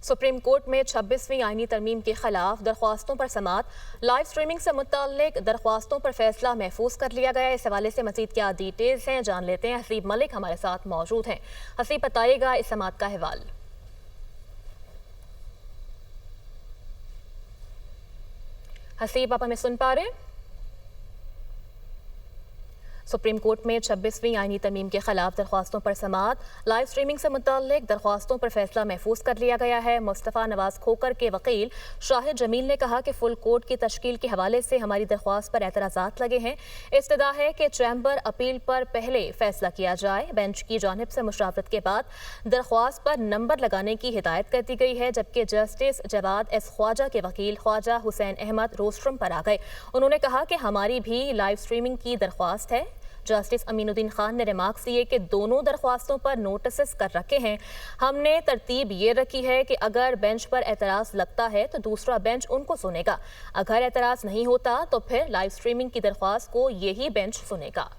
Supreme court में 26वीं आईनी तरमीम के खिलाफ दरख्वास्तों पर समाअत। लाइव स्ट्रीमिंग से मुताल्लिक दरख्वास्तों पर फैसला महफूज कर लिया गया है। इस हवाले से मजीद क्या डिटेल्स हैं जान लेते हैं। हसीब मलिक हमारे साथ मौजूद हैं। हसीब, बताइएगा इस समाअत का अहवाल। हसीब, आप हमें सुन पा रहे हैं? सुप्रीम कोर्ट में 26वीं आईनी तरमीम के खिलाफ दरख्वास्तों पर समाअत। लाइव स्ट्रीमिंग से मुताल्लिक दरख्वास्तों पर फैसला महफूज कर लिया गया है। मुस्तफ़ा नवाज खोकर के वकील शाहिद जमील ने कहा कि फुल कोर्ट की तश्कील के हवाले से हमारी दरख्वास्त पर एतराज़ात लगे हैं। इस्तदा है कि चैम्बर अपील पर पहले फैसला किया जाए। बेंच की जानिब से मुशावरत के बाद दरख्वास्त पर नंबर लगाने की हिदायत कर दी गई है, जबकि जस्टिस जवाद एस ख्वाजा के वकील ख्वाजा हुसैन अहमद रोस्ट्रम पर आ गए। उन्होंने कहा कि हमारी भी लाइव स्ट्रीमिंग की दरख्वास्त है। जस्टिस अमीनुद्दीन खान ने रिमार्क्स दिए कि दोनों दरख्वास्तों पर नोटिस कर रखे हैं। हमने तरतीब ये रखी है कि अगर बेंच पर एतराज़ लगता है तो दूसरा बेंच उनको सुनेगा, अगर एतराज़ नहीं होता तो फिर लाइव स्ट्रीमिंग की दरख्वास्त को यही बेंच सुनेगा।